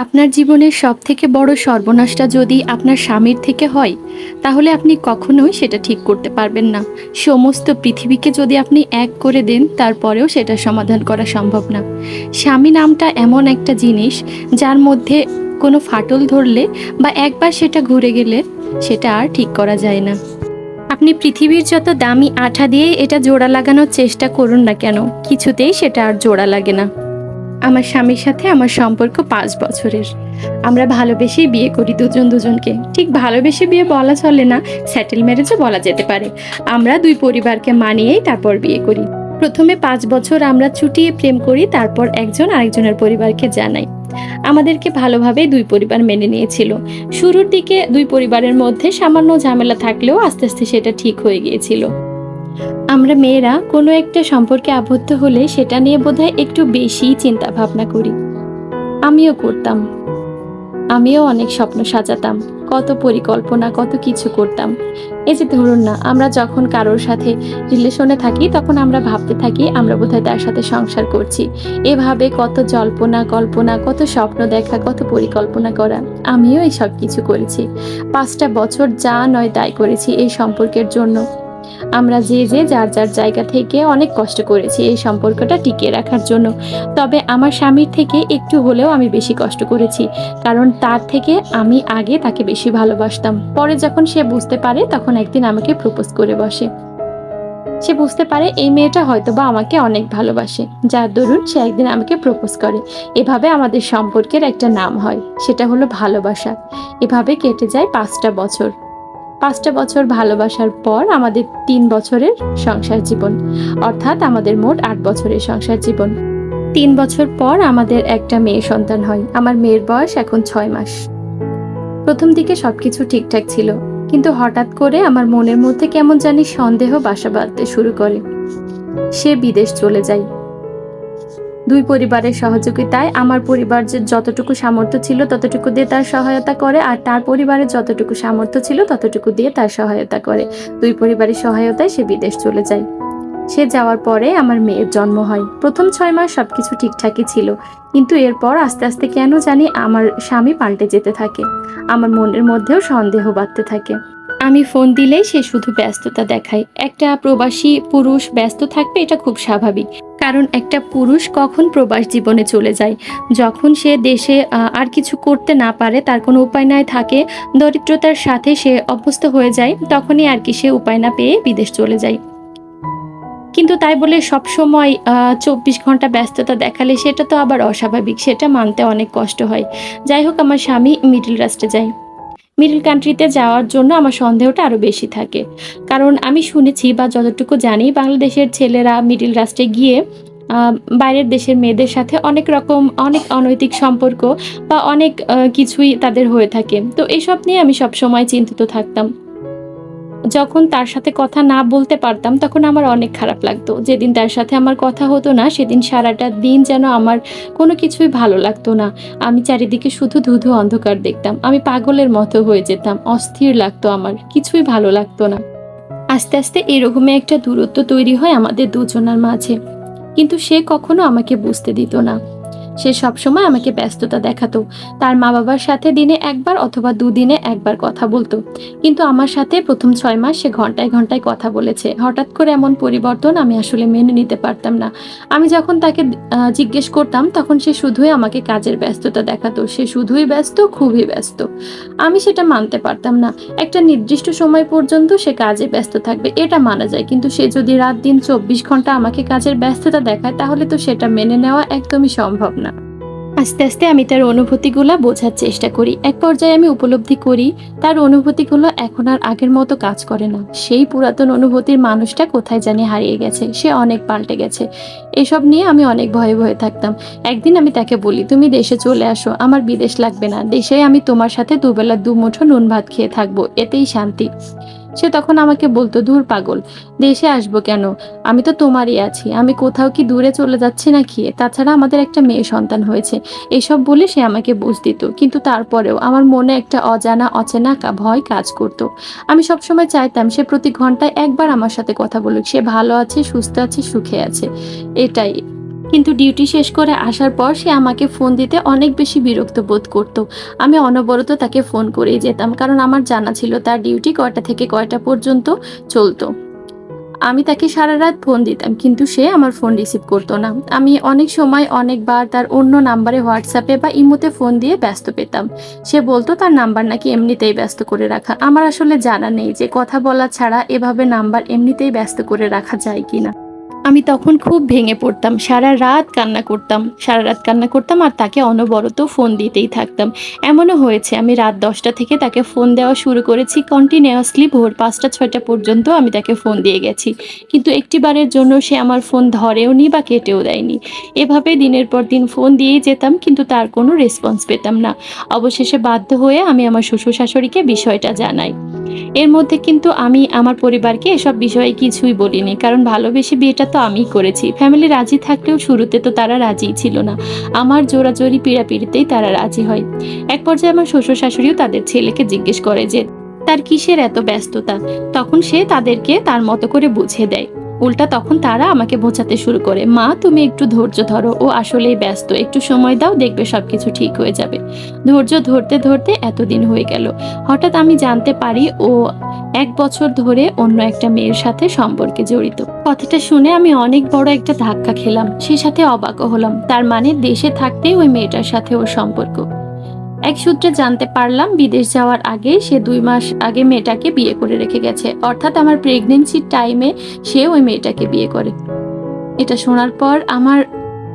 আপনার জীবনের সবথেকে বড় সর্বনাশটা যদি আপনার স্বামীর থেকে হয়, তাহলে আপনি কখনোই সেটা ঠিক করতে পারবেন না। সমস্ত পৃথিবীকে যদি আপনি এক করে দেন, তারপরেও সেটার সমাধান করা সম্ভব না। স্বামী নামটা এমন একটা জিনিস, যার মধ্যে কোনো ফাটল ধরলে বা একবার সেটা ঘুরে গেলে, সেটা আর ঠিক করা যায় না। আপনি পৃথিবীর যত দামি আঠা দিয়ে এটা জোড়া লাগানোর চেষ্টা করুন না কেন, কিছুতেই সেটা আর জোড়া লাগে না। আমার স্বামীর সাথে আমার সম্পর্ক ৫ বছরের। আমরা ভালোবেসেই বিয়ে করি দুজন দুজনকে। ঠিক ভালোবেসে বিয়ে বলা চলে না, সেটেল ম্যারেজও বলা যেতে পারে। আমরা ২ পরিবারকে মানিয়েই তারপর বিয়ে করি। প্রথমে ৫ বছর আমরা চুটিয়ে প্রেম করি, তারপর একজন আরেকজনের পরিবারকে জানাই। আমাদেরকে ভালোভাবেই ২ পরিবার মেনে নিয়েছিল। শুরুর দিকে ২ পরিবারের মধ্যে সামান্য ঝামেলা থাকলেও আস্তে আস্তে সেটা ঠিক হয়ে গিয়েছিল। আমরা মেয়েরা কোনো একটা সম্পর্কে আবদ্ধ হলে সেটা নিয়ে বোধহয় একটু বেশিই চিন্তা ভাবনা করি। আমিও করতাম। আমিও অনেক স্বপ্ন সাজাতাম। কত পরিকল্পনা, কত কিছু করতাম। এই যে ধরুন না, আমরা যখন কারোর সাথে রিলেশনে থাকি তখন আমরা ভাবতে থাকি আমরা বোধহয় তার সাথে সংসার করছি। এভাবে কত জল্পনা কল্পনা, কত স্বপ্ন দেখা, কত পরিকল্পনা করা। আমিও এই সব কিছু করেছি। ৫টা বছর যা নয় তাই করেছি এই সম্পর্কের জন্য। আমরা যে যার যার জায়গা থেকে অনেক কষ্ট করেছি এই সম্পর্কটা টিকিয়ে রাখার জন্য। তবে আমার স্বামীর থেকে একটু হলেও আমি বেশি কষ্ট করেছি। কারণ তার থেকে আমি আগে তাকে বেশি ভালোবাসতাম। পরে যখন সে বুঝতে পারে তখন একদিন আমাকে প্রপোজ করে বসে। সে বুঝতে পারে এই মেয়েটা হয়তোবা আমাকে অনেক ভালোবাসে। যার দরুন সে একদিন আমাকে প্রপোজ করে। এভাবে আমাদের সম্পর্কের একটা নাম হয়। সেটা হলো ভালোবাসা। এভাবে কেটে যায় ৫টা বছর। ৫টা বছর ভালোবাসার পর আমাদের ৩ বছরের সংসার জীবন। অর্থাৎ আমাদের মোট ৮ বছরের সংসার জীবন। ৩ বছর পর আমাদের একটা মেয়ে সন্তান হয়। আমার মেয়ের বয়স এখন ৬ মাস। প্রথম দিকে সবকিছু ঠিকঠাক ছিল। কিন্তু হঠাৎ করে আমার মনের মধ্যে কেমন জানি সন্দেহ বাসা বাঁধতে শুরু করে। সে বিদেশ চলে যায়। ২ পরিবারের সহযোগিতায় আমার পরিবার যে যতটুকু সামর্থ্য ছিল ততটুকু দিয়ে তার সহায়তা করে, আর তার পরিবারের যতটুকু সামর্থ্য ছিল ততটুকু দিয়ে তার সহায়তা করে। ২ পরিবারের সহায়তায় সে বিদেশ চলে যায়। সে যাওয়ার পরে আমার মেয়ের জন্ম হয়। প্রথম ৬ মাস সবকিছু ঠিকঠাকই ছিল। কিন্তু এরপর আস্তে আস্তে কেন জানি আমার স্বামী পাল্টে যেতে থাকে। আমার মনের মধ্যেও সন্দেহ বাড়তে থাকে। আমি ফোন দিলেই সে শুধু ব্যস্ততা দেখায়। একটা প্রবাসী পুরুষ ব্যস্ত থাকবে, এটা খুব স্বাভাবিক। কারণ একটা পুরুষ কখন প্রবাস জীবনে চলে যায়, যখন সে দেশে আর কিছু করতে না পারে, তার কোনো উপায় নাই থাকে, দরিদ্রতার সাথে সে অভ্যস্ত হয়ে যায়, তখনই আর কি সে উপায় না পেয়ে বিদেশ চলে যায়। কিন্তু তাই বলে সবসময় ২৪ ঘন্টা ব্যস্ততা দেখালে সেটা তো আবার অস্বাভাবিক, সেটা মানতে অনেক কষ্ট হয়। যাই হোক, আমার স্বামী মিডল রাস্টে যায়। মিডল কান্ট্রিতে যাওয়ার জন্য আমার সন্দেহটা আরো বেশি থাকে। কারণ আমি শুনেছি বা যতটুকু জানি, বাংলাদেশের ছেলেরা মিডল রাস্টে গিয়ে আ বাইরের দেশের মেয়েদের সাথে অনেক রকম অনেক অনৈতিক সম্পর্ক বা অনেক কিছুই তাদের হয়ে থাকে। তো এসব নিয়ে আমি সবসময় চিন্তিত থাকতাম। যখন তার সাথে কথা না বলতে পারতাম তখন আমার অনেক খারাপ লাগতো। যেদিন তার সাথে আমার কথা হতো না সেদিন সারাটা দিন যেন আমার কোনো কিছুই ভালো লাগতো না। আমি চারিদিকে শুধু ধুধু অন্ধকার দেখতাম। আমি পাগলের মতো হয়ে যেতাম। অস্থির লাগতো আমার। কিছুই ভালো লাগতো না। আস্তে আস্তে এরকমই একটা দূরত্ব তৈরি হয় আমাদের দুজনার মাঝে। কিন্তু সে কখনো আমাকে বুঝতে দিত না। সে সবসময় আমাকে ব্যস্ততা দেখাতো। তার মা-বাবার সাথে দিনে ১ বার অথবা ২ দিনে ১ বার কথা বলতো। কিন্তু আমার সাথে প্রথম ৬ মাস সে ঘন্টায় ঘন্টায় কথা বলেছে। হঠাৎ করে এমন পরিবর্তন আমি আসলে মেনে নিতে পারতাম না। আমি যখন তাকে জিজ্ঞেস করতাম তখন সে শুধুই আমাকে কাজের ব্যস্ততা দেখাতো। সে শুধুই ব্যস্ত, খুবই ব্যস্ত। আমি সেটা মানতে পারতাম না। একটা নির্দিষ্ট সময় পর্যন্ত সে কাজে ব্যস্ত থাকবে, এটা মানা যায়। কিন্তু সে যদি রাত-দিন ২৪ ঘন্টা আমাকে কাজের ব্যস্ততা দেখায়, তাহলে তো সেটা মেনে নেওয়া একদমই সম্ভব না। আস্তে আস্তে আমি তার অনুভূতিগুলা বোঝার চেষ্টা করি। এক পর্যায়ে আমি উপলব্ধি করি তার অনুভূতিগুলো এখন আর আগের মতো কাজ করে না। সেই পুরাতন অনুভূতির মানুষটা কোথায় জানি হারিয়ে গেছে। সে অনেক পাল্টে গেছে। এসব নিয়ে আমি অনেক ভয়ে ভয়ে থাকতাম। একদিন আমি তাকে বলি, "তুমি দেশে চলে আসো। আমার বিদেশ লাগবে না। দেশে আমি তোমার সাথে দুবেলা দুমুঠো নুন ভাত খেয়ে থাকবো। এতেই শান্তি।" সে তখন আমাকে বলতো, "ধুর পাগল, দেশে আসবো কেন? আমি তো তোমারই আছি। আমি কোথাও কি দূরে চলে যাচ্ছি নাকি? তাছাড়া আমাদের একটা মেয়ে সন্তান হয়েছে।" এসব বলে সে আমাকে বুঝ দিত। কিন্তু তারপরেও আমার মনে একটা অজানা অচেনা ভয় কাজ করত। আমি সবসময় চাইতাম সে প্রতি ঘন্টায় ১ বার আমার সাথে কথা বলুক। সে ভালো আছে, সুস্থ আছে, সুখে আছে। এটাই। কিন্তু ডিউটি শেষ করে আসার পর সে আমাকে ফোন দিতে অনেক বেশি বিরক্ত বোধ করত। আমি অনবরত তাকে ফোন করেই যেতাম, কারণ আমার জানা ছিল তার ডিউটি কয়টা থেকে কয়টা পর্যন্ত চলতো। আমি তাকে সারারাত ফোন দিতাম, কিন্তু সে আমার ফোন রিসিভ করতো না। আমি অনেক সময় অনেকবার তার অন্য নাম্বারে হোয়াটসঅ্যাপে বা ইমোতে ফোন দিয়ে ব্যস্ত পেতাম। সে বলতো তার নাম্বার নাকি এমনিতেই ব্যস্ত করে রাখা। আমার আসলে জানা নেই যে কথা বলা ছাড়া এভাবে নাম্বার এমনিতেই ব্যস্ত করে রাখা যায় কিনা। আমি তখন খুব ভেঙে পড়তাম। সারারাত কান্না করতাম। সারারাত কান্না করতাম আর তাকে অনবরত ফোন দিতেই থাকতাম। এমনও হয়েছে আমি রাত ১০টা থেকে তাকে ফোন দেওয়া শুরু করেছি, কন্টিনিউয়াসলি ভোর ৫টা-৬টা পর্যন্ত আমি তাকে ফোন দিয়ে গেছি। কিন্তু একটিবারের জন্য সে আমার ফোন ধরেওনি বা কেটেও দেয়নি। এভাবে দিনের পর দিন ফোন দিয়েই যেতাম, কিন্তু তার কোনো রেসপন্স পেতাম না। অবশেষে বাধ্য হয়ে আমি আমার শ্বশুর-শাশুড়িকে বিষয়টা জানাই। এর মধ্যে কিন্তু আমি আমার পরিবারকে এসব বিষয়ে কিছুই বলিনি, কারণ ভালোবেসে বিয়েটা তো আমিই করেছি। ফ্যামিলি রাজি থাকলেও শুরুতে তো তারা রাজিই ছিল না। আমার জোরাজোরি পীড়াপিড়িতেই তারা রাজি হয়। এক পর্যায়ে আমার শ্বশুর শাশুড়িও তাদের ছেলেকে জিজ্ঞেস করে যে তার কিসের এত ব্যস্ততা। তখন সে তাদেরকে তার মতো করে বুঝিয়ে দেয়। উল্টা তখন তারা আমাকে বোঝাতে শুরু করে, মা তুমি একটু ধৈর্য ধরো, ও আসলেই ব্যস্ত, একটু সময় দাও, দেখবে সবকিছু ঠিক হয়ে যাবে। ধৈর্য ধরতে ধরতে এতদিন হয়ে গেল। হঠাৎ আমি জানতে পারি ও ১ বছর ধরে অন্য একটা মেয়ের সাথে সম্পর্কে জড়িত। কথাটা শুনে আমি অনেক বড় একটা ধাক্কা খেলাম, সে সাথে অবাকও হলাম। তার মানে দেশে থাকতেই ওই মেয়েটার সাথে ওর সম্পর্ক। এক সূত্রে জানতে পারলাম বিদেশ যাওয়ার আগে সে ২ মাস আগে মেয়েটাকে বিয়ে করে রেখে গেছে, অর্থাৎ আমার প্রেগনেন্সির টাইমে সে ওই মেয়েটাকে বিয়ে করে। এটা শোনার পর আমার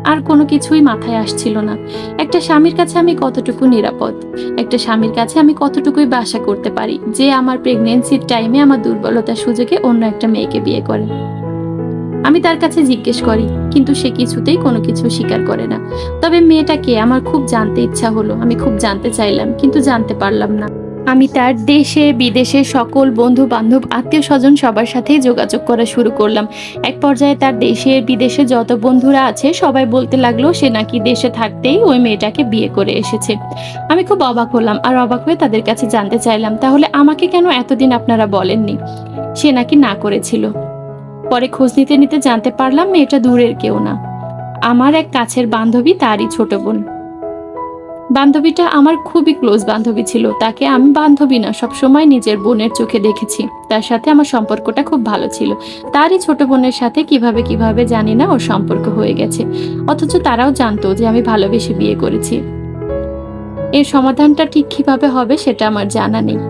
আর কোনো কিছুই মাথায় আসছিল না। একটা স্বামীর কাছে আমি কতটুকু নিরাপদ? একটা স্বামীর কাছে আমি কতটুকুই বা আশা করতে পারি যে আমার প্রেগন্যান্সির টাইমে আমার দুর্বলতার সুযোগে অন্য একটা মেয়েকে বিয়ে করে? আমি তার কাছে জিজ্ঞেস করি, কিন্তু সে কিছুতেই কোনো কিছু স্বীকার করে না। তবে মেয়েটা কে আমার খুব জানতে ইচ্ছা হলো। আমি খুব জানতে চাইলাম, কিন্তু জানতে পারলাম না। আমি তার দেশে বিদেশে সকল বন্ধু-বান্ধব, আত্মীয়স্বজন সবার সাথেই যোগাযোগ করা শুরু করলাম। এক পর্যায়ে তার দেশে বিদেশে যত বন্ধুরা আছে সবাই বলতে লাগলো সে নাকি দেশে থাকতেই ওই মেয়েটাকে বিয়ে করে এসেছে। আমি খুব অবাক হলাম, আর অবাক হয়ে তাদের কাছে জানতে চাইলাম, তাহলে আমাকে কেন এতদিন আপনারা বলেননি? সে নাকি না করেছিল। পরে খোঁজ নিতে নিতে জানতে পারলাম মেয়েটা দূরের কেউ না, আমার এক কাছের বান্ধবী, তারই ছোট বোন। বান্ধবীটা আমার খুবই ক্লোজ বান্ধবী ছিল। তাকে আমি বান্ধবী না, সবসময় নিজের বোনের চোখে দেখেছি। তার সাথে আমার সম্পর্কটা খুব ভালো ছিল। তারই ছোট বোনের সাথে কিভাবে জানি না ওর সম্পর্ক হয়ে গেছে। অথচ তারাও জানতো যে আমি ভালোবেসে বিয়ে করেছি। এর সমাধানটা ঠিক কিভাবে হবে সেটা আমার জানা নেই।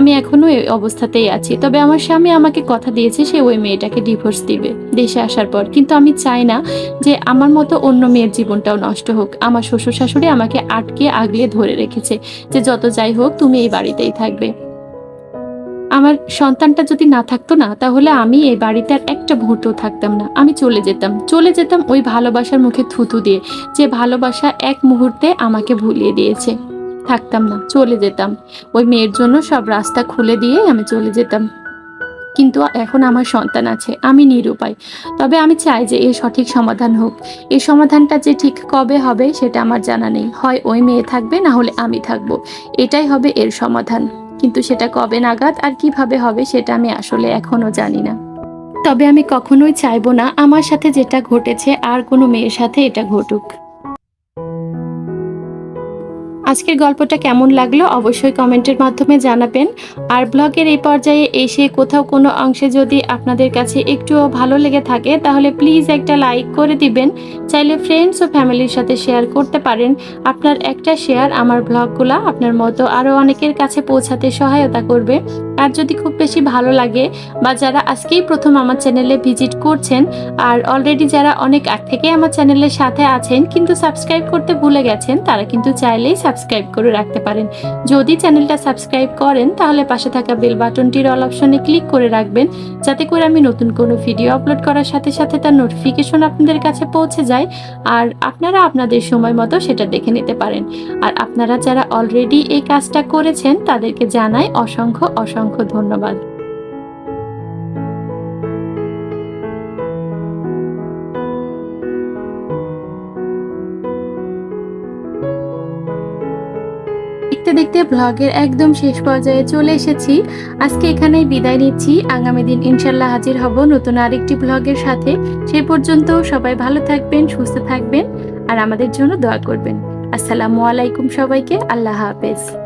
আমি এখনো এই অবস্থাতেই আছি। তবে আমার স্বামী আমাকে কথা দিয়েছে সে ওই মেয়েটাকে ডিভোর্স দিবে দেশে আসার পর। কিন্তু আমি চাই না যে আমার মতো অন্য মেয়ের জীবনটাও নষ্ট হোক। আমার শ্বশুর-শাশুড়ি আমাকে আটকে আগলে ধরে রেখেছে যে যত যাই হোক তুমি এই বাড়িতেই থাকবে। আমার সন্তানটা যদি না থাকতো না, তাহলে আমি এই বাড়িতে আর একটা মুহূর্তও থাকতাম না। আমি চলে যেতাম। চলে যেতাম ওই ভালোবাসার মুখে থুতু দিয়ে, যে ভালোবাসা এক মুহূর্তে আমাকে ভুলিয়ে দিয়েছে। থাকতাম না, চলে যেতাম। ওই মেয়ের জন্য সব রাস্তা খুলে দিয়ে আমি চলে যেতাম। কিন্তু এখন আমার সন্তান আছে, আমি নিরুপায়। তবে আমি চাই যে এর সঠিক সমাধান হোক। এই সমাধানটা যে ঠিক কবে হবে সেটা আমার জানা নেই। হয় ওই মেয়ে থাকবে, না হলে আমি থাকবো। এটাই হবে এর সমাধান। কিন্তু সেটা কবে নাগাদ আর কিভাবে হবে সেটা আমি আসলে এখনো জানি না। তবে আমি কখনোই চাইবো না আমার সাথে যেটা ঘটেছে আর কোনো মেয়ের সাথে এটা ঘটুক। আজকের গল্পটা কেমন লাগলো অবশ্যই কমেন্টের মাধ্যমে জানাবেন। আর ব্লগের এই পর্যায়ে এসে কোথাও কোনো অংশে যদি আপনাদের কাছে একটুও ভালো লেগে থাকে তাহলে প্লিজ একটা লাইক করে দিবেন। চাইলে ফ্রেন্ডস ও ফ্যামিলির সাথে শেয়ার করতে পারেন। আপনার একটা শেয়ার আমার ব্লগগুলা আপনার মতো আরও অনেকের কাছে পৌঁছাতে সহায়তা করবে। আর যদি খুব বেশি ভালো লাগে, বা যারা আজকেই প্রথম আমার চ্যানেলে ভিজিট করছেন আর অলরেডি যারা অনেক আগ থেকে আমার চ্যানেলের সাথে আছেন কিন্তু সাবস্ক্রাইব করতে ভুলে গেছেন, তারা কিন্তু চাইলেই সাবস্ক্রাইব করে রাখতে পারেন। যদি চ্যানেলটা সাবস্ক্রাইব করেন তাহলে পাশে থাকা বেল বাটনটির অল অপশনে ক্লিক করে রাখবেন, যাতে করে আমি নতুন কোনো ভিডিও আপলোড করার সাথে সাথে তার নোটিফিকেশন আপনাদের কাছে পৌঁছে যায় আর আপনারা আপনাদের সময় মতো সেটা দেখে নিতে পারেন। আর আপনারা যারা অলরেডি এই কাজটা করেছেন তাদেরকে জানাই অসংখ্য অসংখ্য ধন্যবাদ। দেখতে দেখতে ব্লগের একদম শেষ পর্যায়ে চলে এসেছি। আজকে এখানেই বিদায় নিচ্ছি। আগামী দিন ইনশাল্লাহ হাজির হব নতুন আরেকটি ব্লগের সাথে। সেই পর্যন্ত সবাই ভালো থাকবেন, সুস্থ থাকবেন আর আমাদের জন্য দোয়া করবেন। আসসালামু আলাইকুম সবাইকে। আল্লাহ হাফেজ।